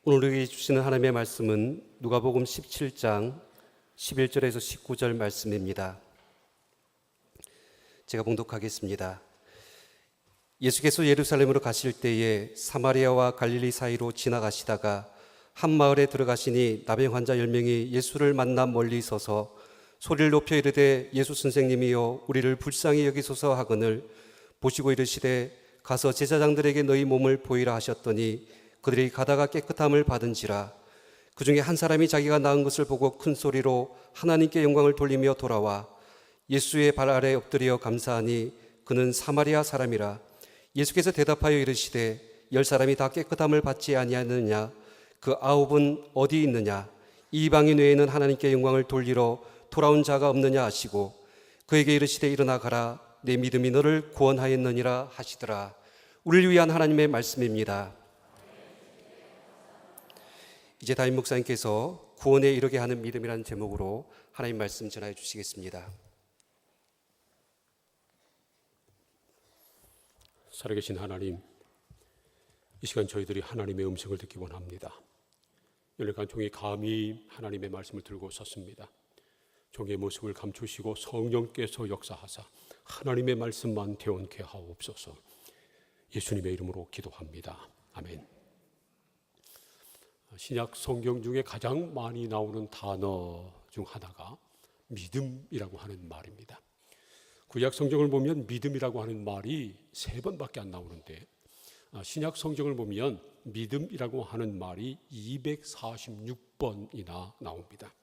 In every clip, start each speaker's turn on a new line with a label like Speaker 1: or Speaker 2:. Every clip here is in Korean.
Speaker 1: 오늘 우리에게 주시는 하나님의 말씀은 누가복음 17장 11절에서 19절 말씀입니다. 제가 봉독하겠습니다. 예수께서 예루살렘으로 가실 때에 사마리아와 갈릴리 사이로 지나가시다가 한 마을에 들어가시니 나병 환자 10명이 예수를 만나 멀리 서서 소리를 높여 이르되 예수 선생님이여 우리를 불쌍히 여기소서 하거늘 보시고 이르시되 가서 제사장들에게 너희 몸을 보이라 하셨더니 그들이 가다가 깨끗함을 받은지라. 그 중에 한 사람이 자기가 나은 것을 보고 큰 소리로 하나님께 영광을 돌리며 돌아와 예수의 발 아래 엎드려 감사하니 그는 사마리아 사람이라. 예수께서 대답하여 이르시되 10사람이 다 깨끗함을 받지 아니하느냐? 그 9은 어디 있느냐? 이방인 외에는 하나님께 영광을 돌리러 돌아온 자가 없느냐 하시고 그에게 이르시되 일어나 가라 내 믿음이 너를 구원하였느니라 하시더라. 우리를 위한 하나님의 말씀입니다. 이제 담임 목사님께서 구원에 이르게 하는 믿음이라는 제목으로 하나님 말씀 전하여 주시겠습니다.
Speaker 2: 살아계신 하나님, 이 시간 저희들이 하나님의 음성을 듣기 원합니다. 열흘간 종이 감히 하나님의 말씀을 들고 섰습니다. 종의 모습을 감추시고 성령께서 역사하사 하나님의 말씀만 대원케 하옵소서. 예수님의 이름으로 기도합니다. 아멘. 신약 성경 중에 가장 많이 나오는 단어 중 하나가 믿음이라고 하는 말입니다. 구약 성경을 보면 믿음이라고 하는 말이 3번밖에 안 나오는데 신약 성경을 보면 믿음이라고 하는 말이 246번이나 나옵니다.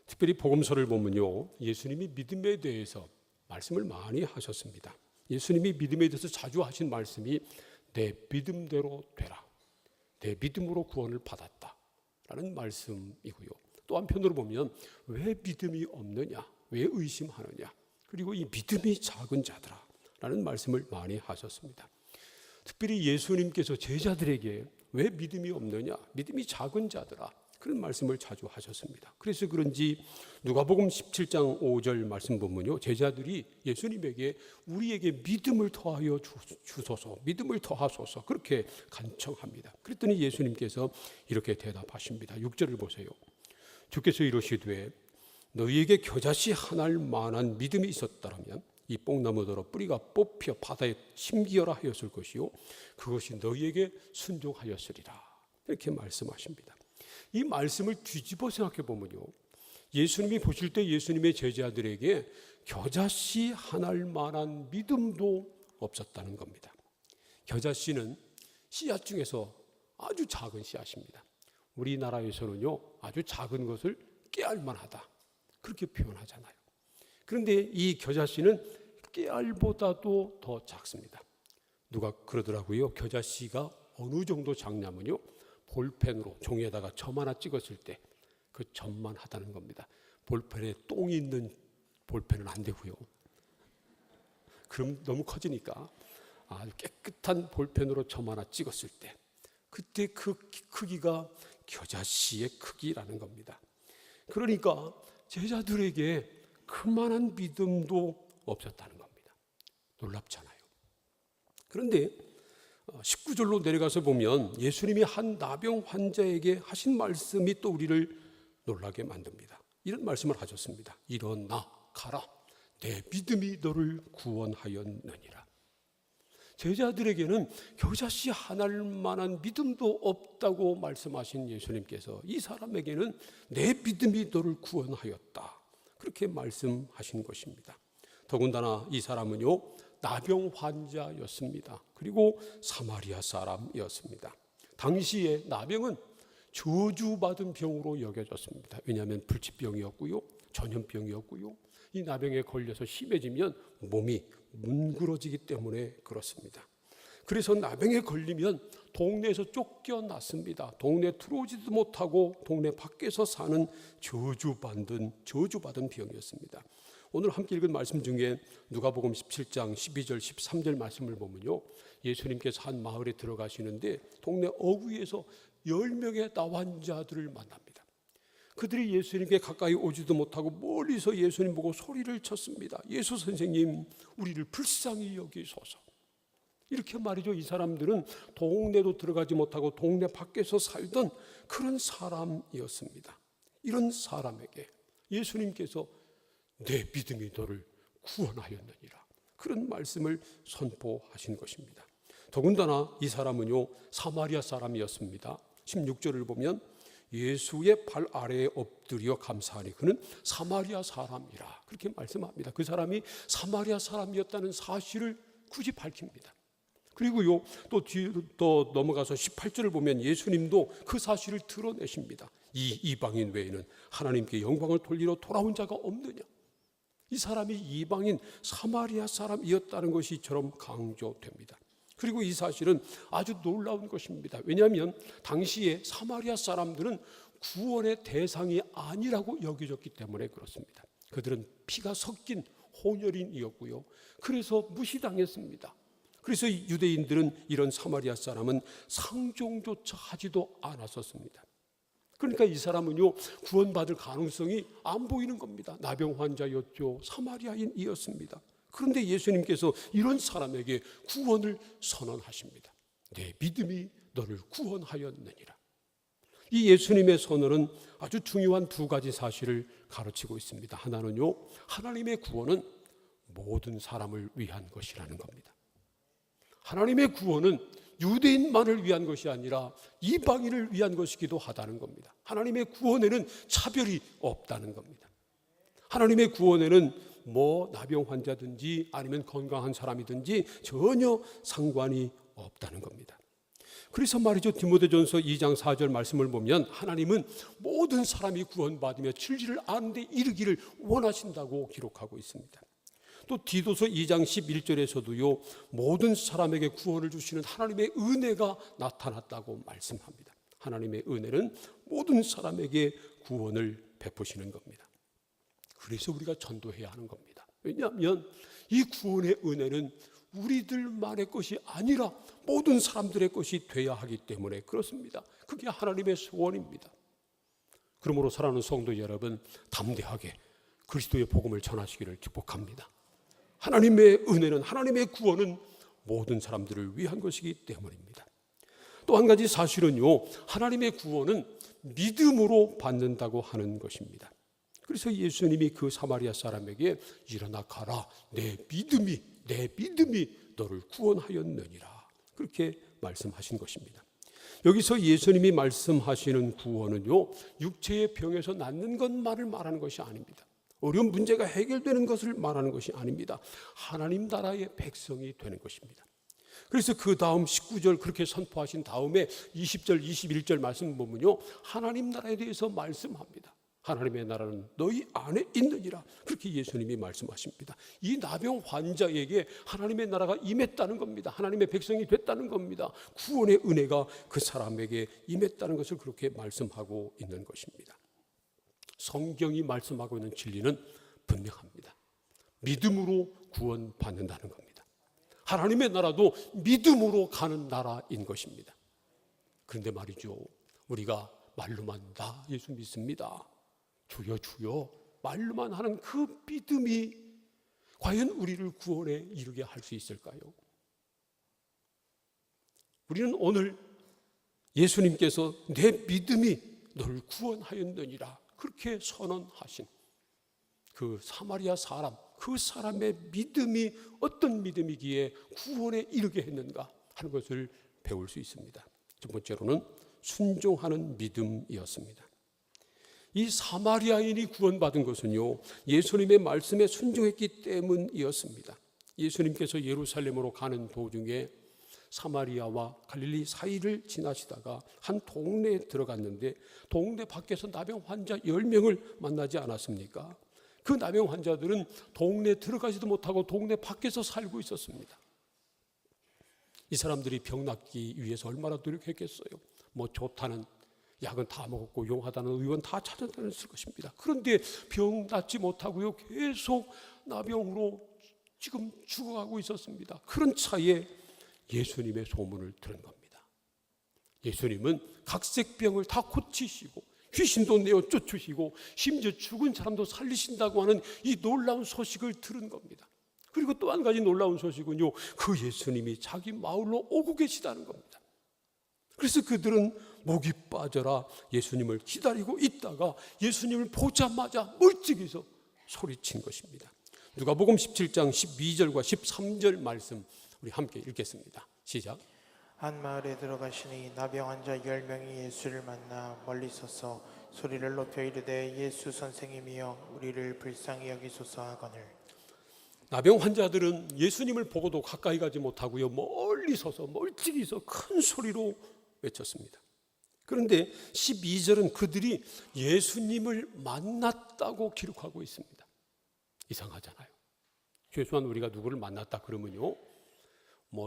Speaker 2: 특별히 복음서를 보면요, 예수님이 믿음에 대해서 말씀을 많이 하셨습니다. 예수님이 믿음에 대해서 자주 하신 말씀이 내 믿음대로 되라, 내 믿음으로 구원을 받았다 라는 말씀이고요. 또 한편으로 보면 왜 믿음이 없느냐, 왜 의심하느냐, 그리고 이 믿음이 작은 자들아 라는 말씀을 많이 하셨습니다. 특별히 예수님께서 제자들에게 왜 믿음이 없느냐, 믿음이 작은 자들아, 그런 말씀을 자주 하셨습니다. 그래서 그런지 누가복음 17장 5절 말씀 보면요, 제자들이 예수님에게 우리에게 믿음을 더하여 주소서, 믿음을 더하소서 그렇게 간청합니다. 그랬더니 예수님께서 이렇게 대답하십니다. 6절을 보세요. 주께서 이르시되 너희에게 겨자씨 하나일 만한 믿음이 있었다면 이 뽕나무더러 뿌리가 뽑혀 바다에 심기어라 하였을 것이요 그것이 너희에게 순종하였으리라. 이렇게 말씀하십니다. 이 말씀을 뒤집어 생각해 보면요, 예수님이 보실 때 예수님의 제자들에게 겨자씨 하나일 만한 믿음도 없었다는 겁니다. 겨자씨는 씨앗 중에서 아주 작은 씨앗입니다. 우리나라에서는요, 아주 작은 것을 깨알만하다 그렇게 표현하잖아요. 그런데 이 겨자씨는 깨알보다도 더 작습니다. 누가 그러더라고요. 겨자씨가 어느 정도 작냐면요, 볼펜으로 종이에다가 점 하나 찍었을 때 그 점만 하다는 겁니다. 볼펜에 똥이 있는 볼펜은 안 되고요. 그럼 너무 커지니까 아주 깨끗한 볼펜으로 점 하나 찍었을 때 그때 그 크기가 겨자씨의 크기라는 겁니다. 그러니까 제자들에게 그만한 믿음도 없었다는 겁니다. 놀랍잖아요. 그런데 19절로 내려가서 보면 예수님이 한 나병 환자에게 하신 말씀이 또 우리를 놀라게 만듭니다. 이런 말씀을 하셨습니다. 일어나 가라, 내 믿음이 너를 구원하였느니라. 제자들에게는 겨자씨 하나일 만한 믿음도 없다고 말씀하신 예수님께서 이 사람에게는 내 믿음이 너를 구원하였다 그렇게 말씀하신 것입니다. 더군다나 이 사람은요, 나병 환자였습니다. 그리고 사마리아 사람이었습니다. 당시에 나병은 저주받은 병으로 여겨졌습니다. 왜냐하면 불치병이었고요, 전염병이었고요. 이 나병에 걸려서 심해지면 몸이 뭉그러지기 때문에 그렇습니다. 그래서 나병에 걸리면 동네에서 쫓겨났습니다. 동네 들어오지도 못하고 동네 밖에서 사는 저주받은 병이었습니다. 오늘 함께 읽은 말씀 중에 누가복음 17장 12절 13절 말씀을 보면요, 예수님께서 한 마을에 들어가시는데 동네 어귀에서 10명의 나환자들을 만납니다. 그들이 예수님께 가까이 오지도 못하고 멀리서 예수님 보고 소리를 쳤습니다. 예수 선생님, 우리를 불쌍히 여기소서. 이렇게 말이죠. 이 사람들은 동네도 들어가지 못하고 동네 밖에서 살던 그런 사람이었습니다. 이런 사람에게 예수님께서 내 믿음이 너를 구원하였느니라, 그런 말씀을 선포하신 것입니다. 더군다나 이 사람은요, 사마리아 사람이었습니다. 16절을 보면 예수의 발 아래에 엎드려 감사하니 그는 사마리아 사람이라, 그렇게 말씀합니다. 그 사람이 사마리아 사람이었다는 사실을 굳이 밝힙니다. 그리고요, 또 넘어가서 18절을 보면 예수님도 그 사실을 드러내십니다. 이 이방인 외에는 하나님께 영광을 돌리러 돌아온 자가 없느냐. 이 사람이 이방인 사마리아 사람이었다는 것이 이처럼 강조됩니다. 그리고 이 사실은 아주 놀라운 것입니다. 왜냐하면 당시에 사마리아 사람들은 구원의 대상이 아니라고 여겨졌기 때문에 그렇습니다. 그들은 피가 섞인 혼혈인이었고요, 그래서 무시당했습니다. 그래서 유대인들은 이런 사마리아 사람은 상종조차 하지도 않았었습니다. 그러니까 이 사람은요, 구원받을 가능성이 안 보이는 겁니다. 나병 환자였죠. 사마리아인이었습니다. 그런데 예수님께서 이런 사람에게 구원을 선언하십니다. 내 믿음이 너를 구원하였느니라. 이 예수님의 선언은 아주 중요한 두 가지 사실을 가르치고 있습니다. 하나는요, 하나님의 구원은 모든 사람을 위한 것이라는 겁니다. 하나님의 구원은 유대인만을 위한 것이 아니라 이방인을 위한 것이기도 하다는 겁니다. 하나님의 구원에는 차별이 없다는 겁니다. 하나님의 구원에는 나병 환자든지 아니면 건강한 사람이든지 전혀 상관이 없다는 겁니다. 그래서 말이죠, 디모데전서 2장 4절 말씀을 보면 하나님은 모든 사람이 구원받으며 진리를 아는 데 이르기를 원하신다고 기록하고 있습니다. 또 디도서 2장 11절에서도요, 모든 사람에게 구원을 주시는 하나님의 은혜가 나타났다고 말씀합니다. 하나님의 은혜는 모든 사람에게 구원을 베푸시는 겁니다. 그래서 우리가 전도해야 하는 겁니다. 왜냐하면 이 구원의 은혜는 우리들만의 것이 아니라 모든 사람들의 것이 돼야 하기 때문에 그렇습니다. 그게 하나님의 소원입니다. 그러므로 사랑하는 성도 여러분, 담대하게 그리스도의 복음을 전하시기를 축복합니다. 하나님의 은혜는, 하나님의 구원은 모든 사람들을 위한 것이기 때문입니다. 또 한 가지 사실은요, 하나님의 구원은 믿음으로 받는다고 하는 것입니다. 그래서 예수님이 그 사마리아 사람에게 일어나 가라, 내 믿음이 너를 구원하였느니라, 그렇게 말씀하신 것입니다. 여기서 예수님이 말씀하시는 구원은요, 육체의 병에서 낫는 것만을 말하는 것이 아닙니다. 어려운 문제가 해결되는 것을 말하는 것이 아닙니다. 하나님 나라의 백성이 되는 것입니다. 그래서 그 다음 19절 그렇게 선포하신 다음에 20절, 21절 말씀 보면요, 하나님 나라에 대해서 말씀합니다. 하나님의 나라는 너희 안에 있느니라, 그렇게 예수님이 말씀하십니다. 이 나병 환자에게 하나님의 나라가 임했다는 겁니다. 하나님의 백성이 됐다는 겁니다. 구원의 은혜가 그 사람에게 임했다는 것을 그렇게 말씀하고 있는 것입니다. 성경이 말씀하고 있는 진리는 분명합니다. 믿음으로 구원받는다는 겁니다. 하나님의 나라도 믿음으로 가는 나라인 것입니다. 그런데 말이죠, 우리가 말로만 다 예수 믿습니다, 주여 주여 말로만 하는 그 믿음이 과연 우리를 구원에 이르게 할 수 있을까요? 우리는 오늘 예수님께서 내 믿음이 너를 구원하였느니라 그렇게 선언하신 그 사마리아 사람, 그 사람의 믿음이 어떤 믿음이기에 구원에 이르게 했는가 하는 것을 배울 수 있습니다. 첫 번째로는 순종하는 믿음이었습니다. 이 사마리아인이 구원받은 것은요, 예수님의 말씀에 순종했기 때문이었습니다. 예수님께서 예루살렘으로 가는 도중에 사마리아와 갈릴리 사이를 지나시다가 한 동네에 들어갔는데 동네 밖에서 나병 환자 10명을 만나지 않았습니까? 그 나병 환자들은 동네에 들어가지도 못하고 동네 밖에서 살고 있었습니다. 이 사람들이 병 낫기 위해서 얼마나 노력했겠어요. 좋다는 약은 다 먹었고 용하다는 의원 다 찾아다녔을 것입니다. 그런데 병 낫지 못하고요, 계속 나병으로 지금 죽어가고 있었습니다. 그런 차에 예수님의 소문을 들은 겁니다. 예수님은 각색병을 다 고치시고 귀신도 내어 쫓으시고 심지어 죽은 사람도 살리신다고 하는 이 놀라운 소식을 들은 겁니다. 그리고 또 한 가지 놀라운 소식은요, 그 예수님이 자기 마을로 오고 계시다는 겁니다. 그래서 그들은 목이 빠져라 예수님을 기다리고 있다가 예수님을 보자마자 멀찍이서 소리친 것입니다. 누가복음 17장 12절과 13절 말씀 우리 함께 읽겠습니다. 시작.
Speaker 3: 한 마을에 들어가시니 나병 환자 10명이 예수를 만나 멀리 서서 소리를 높여 이르되 예수 선생님이여 우리를 불쌍히 여기소서 하거늘.
Speaker 2: 나병 환자들은 예수님을 보고도 가까이 가지 못하고요, 멀리 서서 멀찍이서 큰 소리로 외쳤습니다. 그런데 12절은 그들이 예수님을 만났다고 기록하고 있습니다. 이상하잖아요. 최소한 우리가 누구를 만났다 그러면요,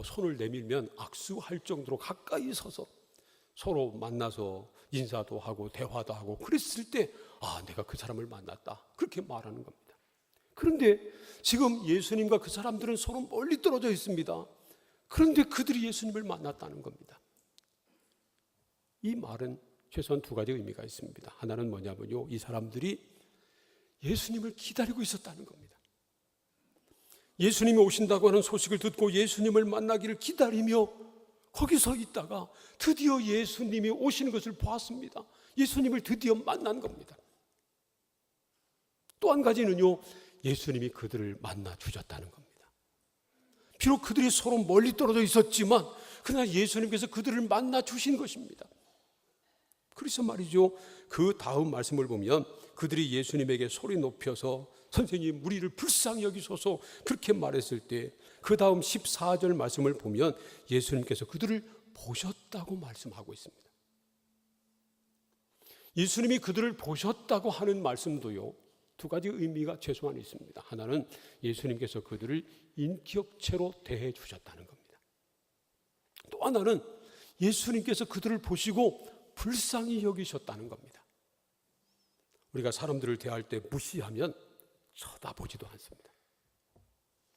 Speaker 2: 손을 내밀면 악수할 정도로 가까이 서서 서로 만나서 인사도 하고 대화도 하고 그랬을 때 내가 그 사람을 만났다 그렇게 말하는 겁니다. 그런데 지금 예수님과 그 사람들은 서로 멀리 떨어져 있습니다. 그런데 그들이 예수님을 만났다는 겁니다. 이 말은 최소한 두 가지 의미가 있습니다. 하나는 뭐냐면요, 이 사람들이 예수님을 기다리고 있었다는 겁니다. 예수님이 오신다고 하는 소식을 듣고 예수님을 만나기를 기다리며 거기서 있다가 드디어 예수님이 오시는 것을 보았습니다. 예수님을 드디어 만난 겁니다. 또 한 가지는요, 예수님이 그들을 만나 주셨다는 겁니다. 비록 그들이 서로 멀리 떨어져 있었지만 그러나 예수님께서 그들을 만나 주신 것입니다. 그래서 말이죠, 그 다음 말씀을 보면 그들이 예수님에게 소리 높여서 선생님 우리를 불쌍히 여기소서 그렇게 말했을 때 그 다음 14절 말씀을 보면 예수님께서 그들을 보셨다고 말씀하고 있습니다. 예수님이 그들을 보셨다고 하는 말씀도요, 두 가지 의미가 최소한 있습니다. 하나는 예수님께서 그들을 인격체로 대해 주셨다는 겁니다. 또 하나는 예수님께서 그들을 보시고 불쌍히 여기셨다는 겁니다. 우리가 사람들을 대할 때 무시하면 쳐다보지도 않습니다.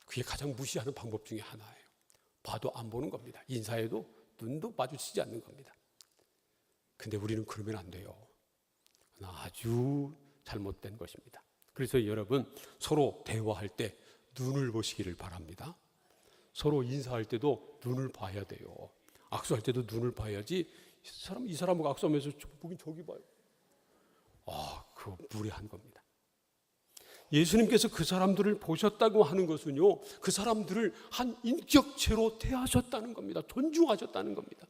Speaker 2: 그게 가장 무시하는 방법 중에 하나예요. 봐도 안 보는 겁니다. 인사해도 눈도 마주치지 않는 겁니다. 근데 우리는 그러면 안 돼요. 아주 잘못된 것입니다. 그래서 여러분, 서로 대화할 때 눈을 보시기를 바랍니다. 서로 인사할 때도 눈을 봐야 돼요. 악수할 때도 눈을 봐야지 이 사람하고 악수하면서 보긴 저기 봐요. 그거 무례한 겁니다. 예수님께서 그 사람들을 보셨다고 하는 것은요, 그 사람들을 한 인격체로 대하셨다는 겁니다. 존중하셨다는 겁니다.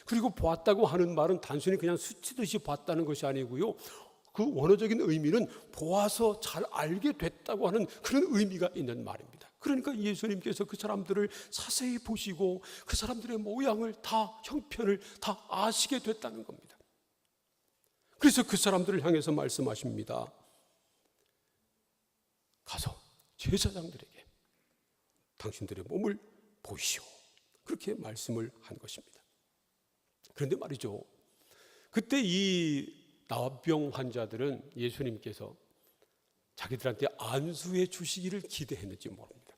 Speaker 2: 그리고 보았다고 하는 말은 단순히 그냥 스치듯이 봤다는 것이 아니고요, 그 원어적인 의미는 보아서 잘 알게 됐다고 하는 그런 의미가 있는 말입니다. 그러니까 예수님께서 그 사람들을 자세히 보시고 그 사람들의 모양을 다, 형편을 다 아시게 됐다는 겁니다. 그래서 그 사람들을 향해서 말씀하십니다. 가서 제사장들에게 당신들의 몸을 보이시오. 그렇게 말씀을 한 것입니다. 그런데 말이죠, 그때 이 나병 환자들은 예수님께서 자기들한테 안수해 주시기를 기대했는지 모릅니다.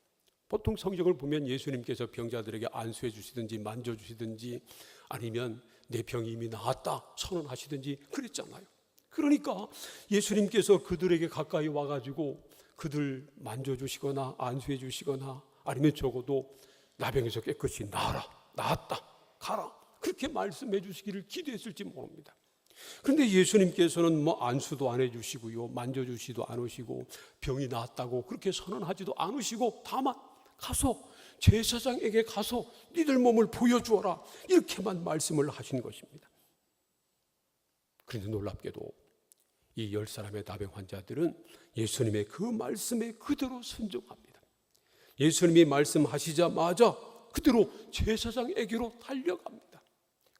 Speaker 2: 보통 성경을 보면 예수님께서 병자들에게 안수해 주시든지 만져주시든지 아니면 내 병이 이미 나았다 선언하시든지 그랬잖아요. 그러니까 예수님께서 그들에게 가까이 와가지고 그들 만져주시거나 안수해 주시거나 아니면 적어도 나병에서 깨끗이 나았다, 가라 그렇게 말씀해 주시기를 기대했을지 모릅니다. 그런데 예수님께서는 안수도 안 해주시고요, 만져주시도 않으시고 병이 나았다고 그렇게 선언하지도 않으시고 다만 가서 제사장에게 가서 니들 몸을 보여주어라 이렇게만 말씀을 하신 것입니다. 그런데 놀랍게도 이 10사람의 나병 환자들은 예수님의 그 말씀에 그대로 순종합니다. 예수님이 말씀하시자마자 그대로 제사장에게로 달려갑니다.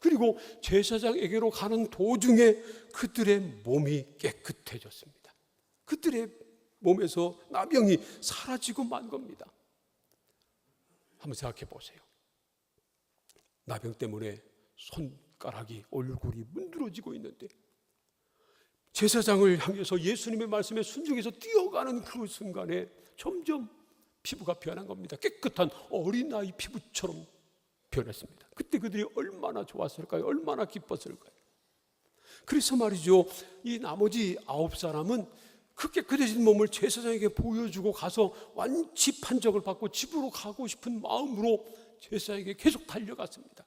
Speaker 2: 그리고 제사장에게로 가는 도중에 그들의 몸이 깨끗해졌습니다. 그들의 몸에서 나병이 사라지고 만 겁니다. 한번 생각해 보세요. 나병 때문에 손가락이, 얼굴이 문드러지고 있는데 제사장을 향해서 예수님의 말씀에 순종해서 뛰어가는 그 순간에 점점 피부가 변한 겁니다. 깨끗한 어린아이 피부처럼 변했습니다. 그때 그들이 얼마나 좋았을까요? 얼마나 기뻤을까요? 그래서 말이죠, 이 나머지 9사람은 그 깨끗해진 몸을 제사장에게 보여주고 가서 완치 판정을 받고 집으로 가고 싶은 마음으로 제사장에게 계속 달려갔습니다.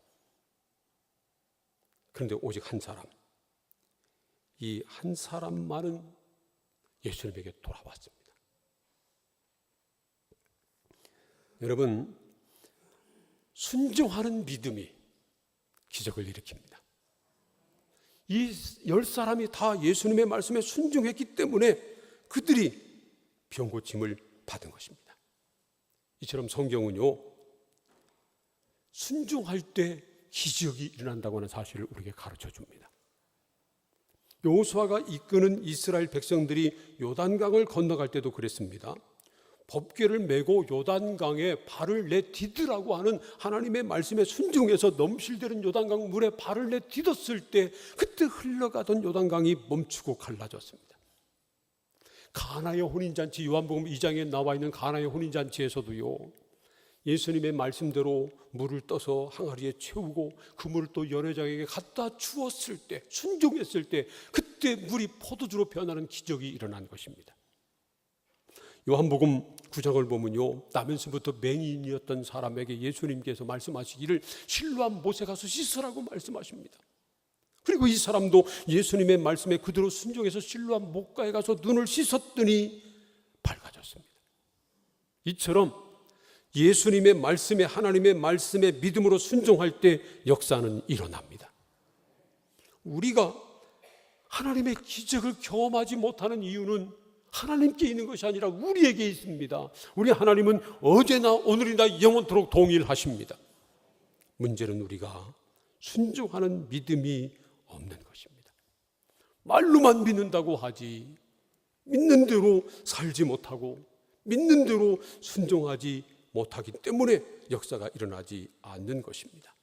Speaker 2: 그런데 오직 한 사람, 이 한 사람만은 예수님에게 돌아왔습니다. 여러분, 순종하는 믿음이 기적을 일으킵니다. 이 10사람이 다 예수님의 말씀에 순종했기 때문에 그들이 병고침을 받은 것입니다. 이처럼 성경은요, 순종할 때 기적이 일어난다고 하는 사실을 우리에게 가르쳐 줍니다. 여호수아가 이끄는 이스라엘 백성들이 요단강을 건너갈 때도 그랬습니다. 법궤를 메고 요단강에 발을 내디디라고 하는 하나님의 말씀에 순종해서 넘실대는 요단강 물에 발을 내디뎠을 때 그때 흘러가던 요단강이 멈추고 갈라졌습니다. 가나의 혼인잔치, 요한복음 2장에 나와 있는 가나의 혼인잔치에서도요, 예수님의 말씀대로 물을 떠서 항아리에 채우고 그 물을 또 연회장에게 갖다 주었을 때, 순종했을 때 그때 물이 포도주로 변하는 기적이 일어난 것입니다. 요한복음 9장을 보면요, 나면서부터 맹인이었던 사람에게 예수님께서 말씀하시기를 실로암 못에 가서 씻으라고 말씀하십니다. 그리고 이 사람도 예수님의 말씀에 그대로 순종해서 실로암 못가에 가서 눈을 씻었더니 밝아졌습니다. 이처럼 예수님의 말씀에, 하나님의 말씀에 믿음으로 순종할 때 역사는 일어납니다. 우리가 하나님의 기적을 경험하지 못하는 이유는 하나님께 있는 것이 아니라 우리에게 있습니다. 우리 하나님은 어제나 오늘이나 영원토록 동일하십니다. 문제는 우리가 순종하는 믿음이 없는 것입니다. 말로만 믿는다고 하지 믿는 대로 살지 못하고 믿는 대로 순종하지 못하기 때문에 역사가 일어나지 않는 것입니다.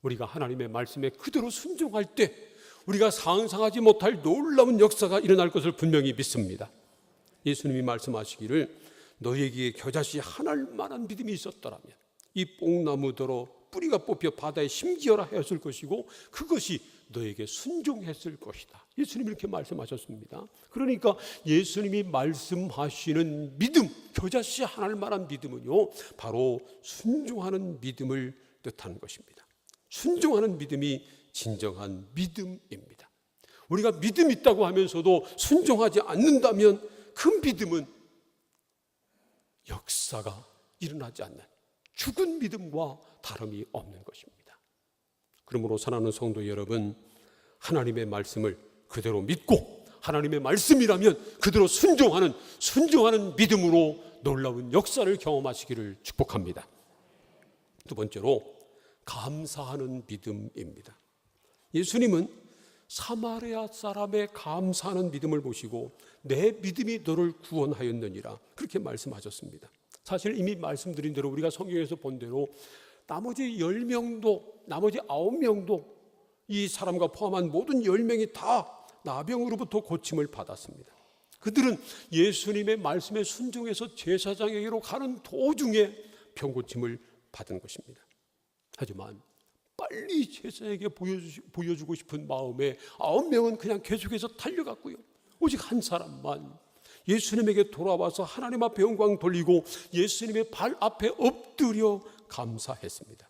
Speaker 2: 우리가 하나님의 말씀에 그대로 순종할 때 우리가 상상하지 못할 놀라운 역사가 일어날 것을 분명히 믿습니다. 예수님이 말씀하시기를 너희에게 겨자씨 한 알만한 믿음이 있었더라면 이 뽕나무더러 뿌리가 뽑혀 바다에 심기어라 하였을 것이고 그것이 너에게 순종했을 것이다. 예수님이 이렇게 말씀하셨습니다. 그러니까 예수님이 말씀하시는 믿음, 겨자씨 한 알만한 믿음은요, 바로 순종하는 믿음을 뜻하는 것입니다. 순종하는 믿음이 진정한 믿음입니다. 우리가 믿음 있다고 하면서도 순종하지 않는다면 그 믿음은 역사가 일어나지 않는 죽은 믿음과 다름이 없는 것입니다. 그러므로 사랑하는 성도 여러분, 하나님의 말씀을 그대로 믿고 하나님의 말씀이라면 그대로 순종하는 믿음으로 놀라운 역사를 경험하시기를 축복합니다. 두 번째로 감사하는 믿음입니다. 예수님은 사마리아 사람의 감사하는 믿음을 보시고 내 믿음이 너를 구원하였느니라 그렇게 말씀하셨습니다. 사실 이미 말씀드린 대로 우리가 성경에서 본 대로 나머지 10명도 나머지 9명도 이 사람과 포함한 모든 10명이 다 나병으로부터 고침을 받았습니다. 그들은 예수님의 말씀에 순종해서 제사장에게로 가는 도중에 병고침을 받은 것입니다. 하지만 빨리 제사에게 보여주고 싶은 마음에 9명은 그냥 계속해서 달려갔고요. 오직 한 사람만 예수님에게 돌아와서 하나님 앞에 영광 돌리고 예수님의 발 앞에 엎드려 감사했습니다.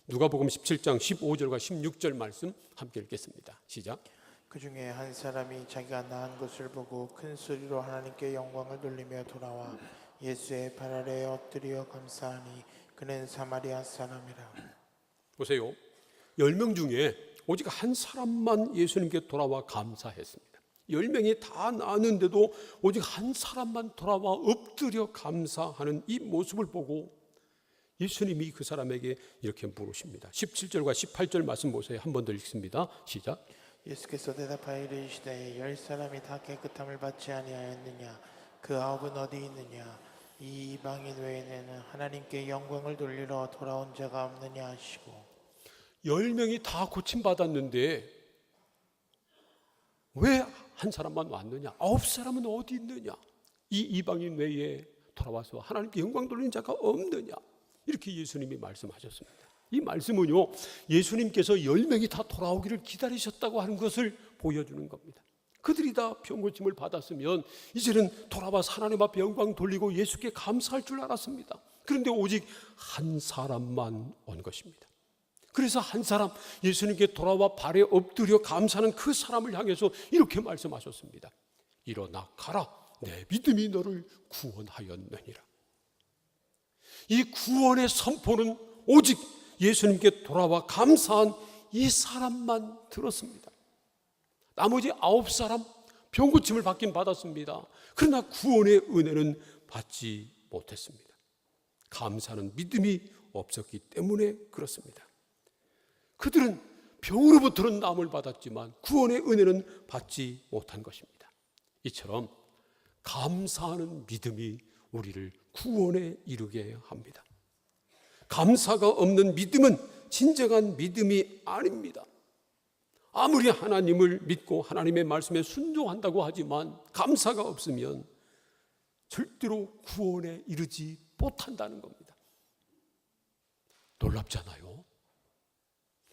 Speaker 2: 누가복음 17장 15절과 16절 말씀 함께 읽겠습니다. 시작.
Speaker 3: 그 중에 한 사람이 자기가 나은 것을 보고 큰 소리로 하나님께 영광을 돌리며 돌아와 예수의 발 아래에 엎드려 감사하니 그는 사마리아 사람이라.
Speaker 2: 보세요. 10명 중에 오직 한 사람만 예수님께 돌아와 감사했습니다. 10명이 다 나았는데도 오직 한 사람만 돌아와 엎드려 감사하는 이 모습을 보고 예수님이 그 사람에게 이렇게 물으십니다. 17절과 18절 말씀 보세요. 한 번 더 읽습니다. 시작.
Speaker 3: 예수께서 대답하여 이르시되 10사람이 다 깨끗함을 받지 아니하였느냐? 그 9은 어디 있느냐? 이 이방인 외에는 하나님께 영광을 돌리러 돌아온 자가 없느냐 하시고
Speaker 2: 10명이 다 고침받았는데 왜 한 사람만 왔느냐? 9사람은 어디 있느냐? 이 이방인 외에 돌아와서 하나님께 영광 돌리는 자가 없느냐? 이렇게 예수님이 말씀하셨습니다. 이 말씀은요, 예수님께서 10명이 다 돌아오기를 기다리셨다고 하는 것을 보여주는 겁니다. 그들이 다 병고침을 받았으면 이제는 돌아와서 하나님 앞에 영광 돌리고 예수께 감사할 줄 알았습니다. 그런데 오직 한 사람만 온 것입니다. 그래서 한 사람, 예수님께 돌아와 발에 엎드려 감사하는 그 사람을 향해서 이렇게 말씀하셨습니다. 일어나 가라, 내 믿음이 너를 구원하였느니라. 이 구원의 선포는 오직 예수님께 돌아와 감사한 이 사람만 들었습니다. 나머지 9사람 병고침을 받긴 받았습니다. 그러나 구원의 은혜는 받지 못했습니다. 감사하는 믿음이 없었기 때문에 그렇습니다. 그들은 병으로부터는 나음을 받았지만 구원의 은혜는 받지 못한 것입니다. 이처럼 감사하는 믿음이 우리를 구원에 이르게 합니다. 감사가 없는 믿음은 진정한 믿음이 아닙니다. 아무리 하나님을 믿고 하나님의 말씀에 순종한다고 하지만 감사가 없으면 절대로 구원에 이르지 못한다는 겁니다. 놀랍잖아요.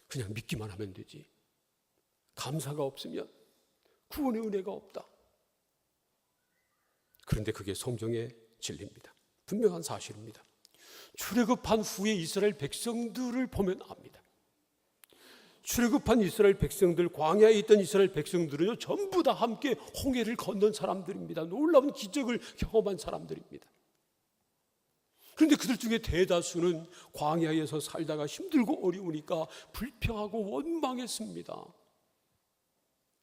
Speaker 2: 그냥 믿기만 하면 되지. 감사가 없으면 구원의 은혜가 없다. 그런데 그게 성경의 진리입니다. 분명한 사실입니다. 출애굽한 후에 이스라엘 백성들을 보면 압니다. 출애굽한 이스라엘 백성들, 광야에 있던 이스라엘 백성들은요, 전부 다 함께 홍해를 건넌 사람들입니다. 놀라운 기적을 경험한 사람들입니다. 그런데 그들 중에 대다수는 광야에서 살다가 힘들고 어려우니까 불평하고 원망했습니다.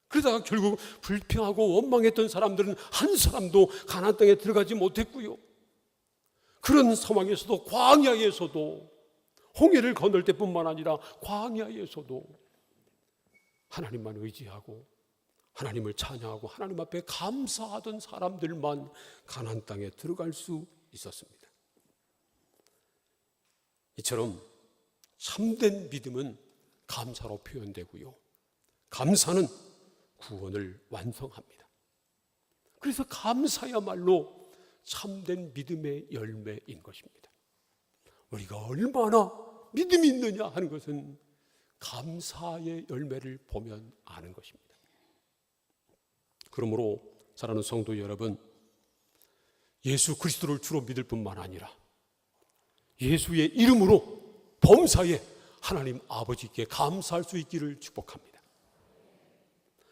Speaker 2: 그러다가 결국 불평하고 원망했던 사람들은 한 사람도 가나안 땅에 들어가지 못했고요. 그런 상황에서도 광야에서도 홍해를 건널 때뿐만 아니라 광야에서도 하나님만 의지하고 하나님을 찬양하고 하나님 앞에 감사하던 사람들만 가나안 땅에 들어갈 수 있었습니다. 이처럼 참된 믿음은 감사로 표현되고요, 감사는 구원을 완성합니다. 그래서 감사야말로 참된 믿음의 열매인 것입니다. 우리가 얼마나 믿음이 있느냐 하는 것은 감사의 열매를 보면 아는 것입니다. 그러므로 사랑하는 성도 여러분, 예수 그리스도를 주로 믿을 뿐만 아니라 예수의 이름으로 범사에 하나님 아버지께 감사할 수 있기를 축복합니다.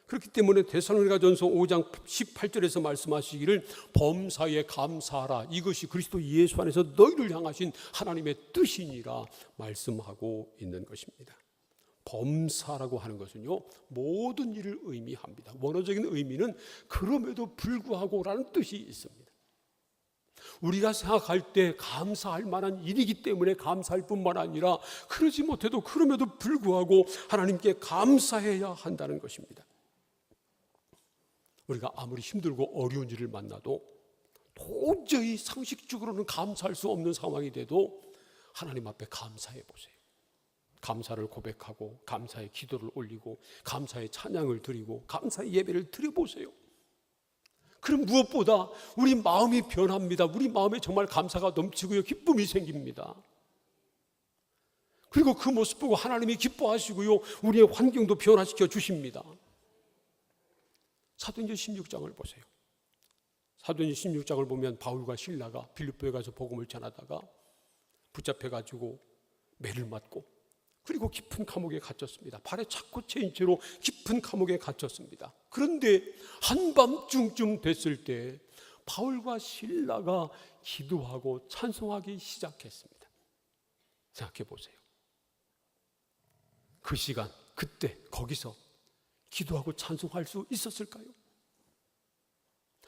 Speaker 2: 그렇기 때문에 데살로니가전서 5장 18절에서 말씀하시기를 범사에 감사하라, 이것이 그리스도 예수 안에서 너희를 향하신 하나님의 뜻이니라 말씀하고 있는 것입니다. 범사라고 하는 것은요, 모든 일을 의미합니다. 원어적인 의미는 그럼에도 불구하고라는 뜻이 있습니다. 우리가 생각할 때 감사할 만한 일이기 때문에 감사할 뿐만 아니라 그러지 못해도 그럼에도 불구하고 하나님께 감사해야 한다는 것입니다. 우리가 아무리 힘들고 어려운 일을 만나도 도저히 상식적으로는 감사할 수 없는 상황이 돼도 하나님 앞에 감사해 보세요. 감사를 고백하고 감사의 기도를 올리고 감사의 찬양을 드리고 감사의 예배를 드려보세요. 그럼 무엇보다 우리 마음이 변합니다. 우리 마음에 정말 감사가 넘치고요, 기쁨이 생깁니다. 그리고 그 모습 보고 하나님이 기뻐하시고요, 우리의 환경도 변화시켜 주십니다. 사도행전 16장을 보세요. 사도행전 16장을 보면 바울과 실라가 빌립보에 가서 복음을 전하다가 붙잡혀가지고 매를 맞고 그리고 깊은 감옥에 갇혔습니다. 발에 차고 채인 채로 깊은 감옥에 갇혔습니다. 그런데 한밤중쯤 됐을 때 바울과 실라가 기도하고 찬송하기 시작했습니다. 생각해 보세요. 그 시간, 그때, 거기서 기도하고 찬송할 수 있었을까요?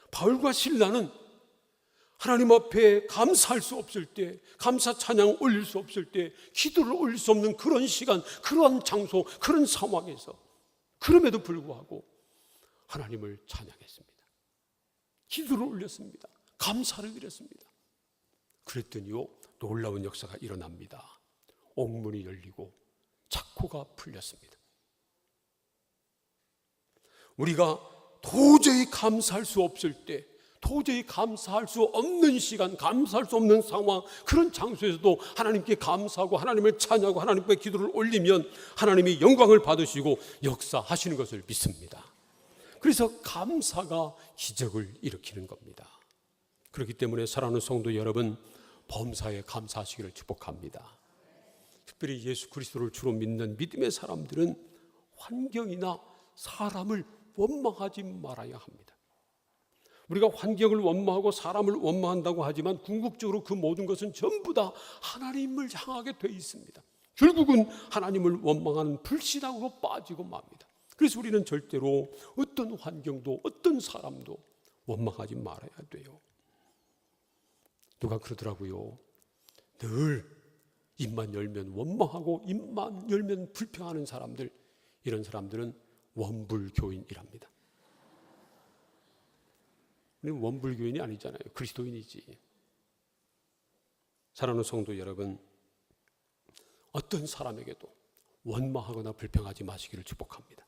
Speaker 2: 바울과 실라는 하나님 앞에 감사할 수 없을 때, 감사 찬양 올릴 수 없을 때, 기도를 올릴 수 없는 그런 시간, 그런 장소, 그런 상황에서 그럼에도 불구하고 하나님을 찬양했습니다. 기도를 올렸습니다. 감사를 드렸습니다. 그랬더니요, 놀라운 역사가 일어납니다. 옥문이 열리고 착고가 풀렸습니다. 우리가 도저히 감사할 수 없을 때, 도저히 감사할 수 없는 시간, 감사할 수 없는 상황, 그런 장소에서도 하나님께 감사하고 하나님을 찬양하고 하나님께 기도를 올리면 하나님이 영광을 받으시고 역사하시는 것을 믿습니다. 그래서 감사가 기적을 일으키는 겁니다. 그렇기 때문에 사랑하는 성도 여러분, 범사에 감사하시기를 축복합니다. 특별히 예수 그리스도를 주로 믿는 믿음의 사람들은 환경이나 사람을 원망하지 말아야 합니다. 우리가 환경을 원망하고 사람을 원망한다고 하지만 궁극적으로 그 모든 것은 전부 다 하나님을 향하게 돼 있습니다. 결국은 하나님을 원망하는 불신앙으로 빠지고 맙니다. 그래서 우리는 절대로 어떤 환경도 어떤 사람도 원망하지 말아야 돼요. 누가 그러더라고요. 늘 입만 열면 원망하고 입만 열면 불평하는 사람들, 이런 사람들은 원불교인이랍니다. 우리는 원불교인이 아니잖아요. 그리스도인이지. 사랑하는 성도 여러분, 어떤 사람에게도 원망하거나 불평하지 마시기를 축복합니다.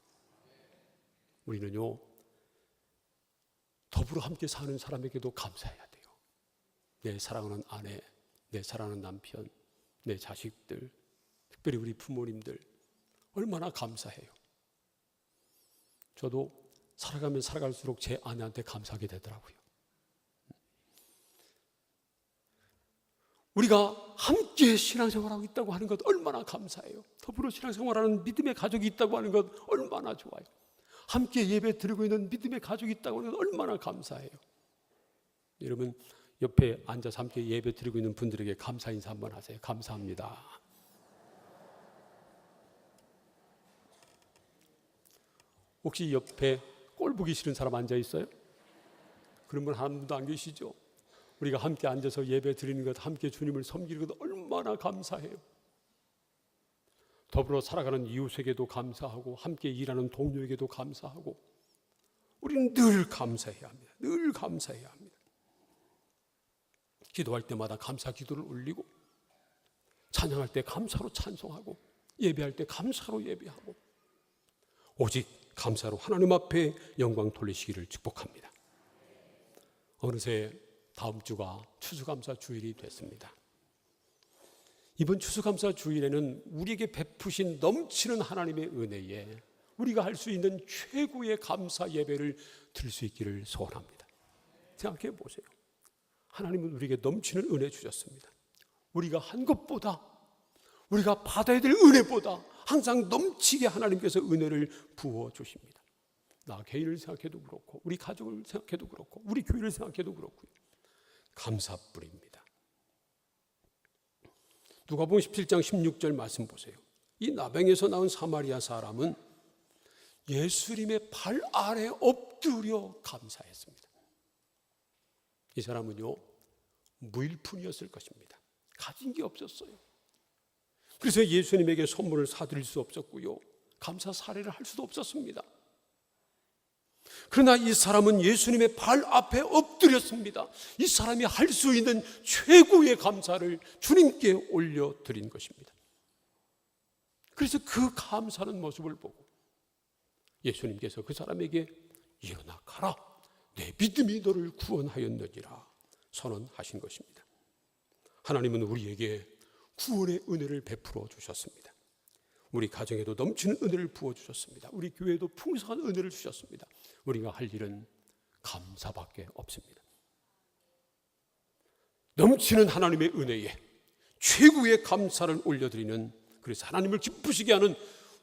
Speaker 2: 우리는요, 더불어 함께 사는 사람에게도 감사해야 돼요. 내 사랑하는 아내, 내 사랑하는 남편, 내 자식들, 특별히 우리 부모님들 얼마나 감사해요. 저도 살아가면 살아갈수록 제 아내한테 감사하게 되더라고요. 우리가 함께 신앙생활하고 있다고 하는 것 얼마나 감사해요. 더불어 신앙생활하는 믿음의 가족이 있다고 하는 것 얼마나 좋아요. 함께 예배 드리고 있는 믿음의 가족이 있다고 하는 것 얼마나 감사해요. 여러분, 옆에 앉아서 함께 예배 드리고 있는 분들에게 감사 인사 한번 하세요. 감사합니다. 혹시 옆에 꼴 보기 싫은 사람 앉아 있어요? 그런 분 한 분도 안 계시죠? 우리가 함께 앉아서 예배 드리는 것, 함께 주님을 섬기는 것 얼마나 감사해요. 더불어 살아가는 이웃에게도 감사하고 함께 일하는 동료에게도 감사하고 우리는 늘 감사해야 합니다. 늘 감사해야 합니다. 기도할 때마다 감사 기도를 올리고 찬양할 때 감사로 찬송하고 예배할 때 감사로 예배하고 오직 감사로 하나님 앞에 영광 돌리시기를 축복합니다. 어느새 다음 주가 추수감사 주일이 됐습니다. 이번 추수감사 주일에는 우리에게 베푸신 넘치는 하나님의 은혜에 우리가 할 수 있는 최고의 감사 예배를 드릴 수 있기를 소원합니다. 생각해 보세요. 하나님은 우리에게 넘치는 은혜 주셨습니다. 우리가 한 것보다, 우리가 받아야 될 은혜보다 항상 넘치게 하나님께서 은혜를 부어주십니다. 나 개인을 생각해도 그렇고 우리 가족을 생각해도 그렇고 우리 교회를 생각해도 그렇고요. 감사뿐입니다. 누가복음 17장 16절 말씀 보세요. 이 나병에서 나온 사마리아 사람은 예수님의 발 아래 엎드려 감사했습니다. 이 사람은요, 무일푼이었을 것입니다. 가진 게 없었어요. 그래서 예수님에게 선물을 사드릴 수 없었고요, 감사 사례를 할 수도 없었습니다. 그러나 이 사람은 예수님의 발 앞에 엎드렸습니다. 이 사람이 할 수 있는 최고의 감사를 주님께 올려드린 것입니다. 그래서 그 감사하는 모습을 보고 예수님께서 그 사람에게 일어나 가라, 내 믿음이 너를 구원하였느니라 선언하신 것입니다. 하나님은 우리에게 구원의 은혜를 베풀어 주셨습니다. 우리 가정에도 넘치는 은혜를 부어주셨습니다. 우리 교회에도 풍성한 은혜를 주셨습니다. 우리가 할 일은 감사밖에 없습니다. 넘치는 하나님의 은혜에 최고의 감사를 올려드리는, 그래서 하나님을 기쁘시게 하는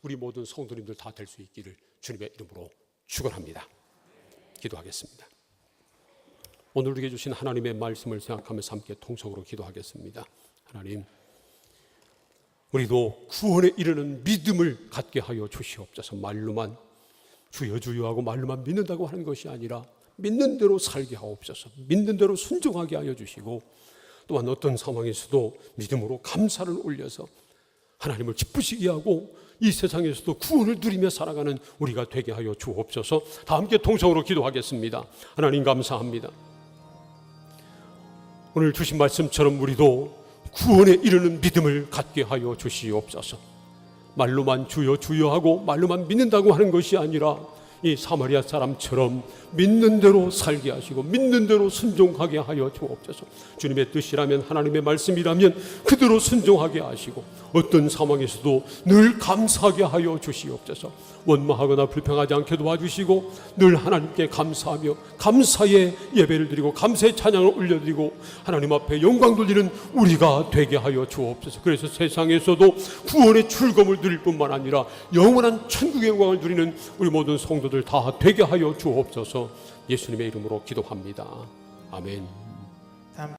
Speaker 2: 우리 모든 성도님들 다 될 수 있기를 주님의 이름으로 축원합니다. 기도하겠습니다. 오늘 우리에게 주신 하나님의 말씀을 생각하면서 함께 통성으로 기도하겠습니다. 하나님, 우리도 구원에 이르는 믿음을 갖게 하여 주시옵소서. 말로만 주여 주여 하고 말로만 믿는다고 하는 것이 아니라 믿는 대로 살게 하옵소서. 믿는 대로 순종하게 하여 주시고, 또한 어떤 상황에서도 믿음으로 감사를 올려서 하나님을 기쁘시게 하고 이 세상에서도 구원을 누리며 살아가는 우리가 되게 하여 주옵소서. 다 함께 통성으로 기도하겠습니다. 하나님 감사합니다. 오늘 주신 말씀처럼 우리도 구원에 이르는 믿음을 갖게 하여 주시옵소서. 말로만 주여 주여 하고 말로만 믿는다고 하는 것이 아니라 이 사마리아 사람처럼 믿는 대로 살게 하시고 믿는 대로 순종하게 하여 주옵소서. 주님의 뜻이라면, 하나님의 말씀이라면 그대로 순종하게 하시고 어떤 상황에서도 늘 감사하게 하여 주시옵소서. 원망하거나 불평하지 않게 도와주시고 늘 하나님께 감사하며 감사의 예배를 드리고 감사의 찬양을 올려드리고 하나님 앞에 영광 돌리는 우리가 되게 하여 주옵소서. 그래서 세상에서도 구원의 출검을 누릴 뿐만 아니라 영원한 천국의 영광을 누리는 우리 모든 성도들 다 되게 하여 주옵소서. 예수님의 이름으로 기도합니다. 아멘.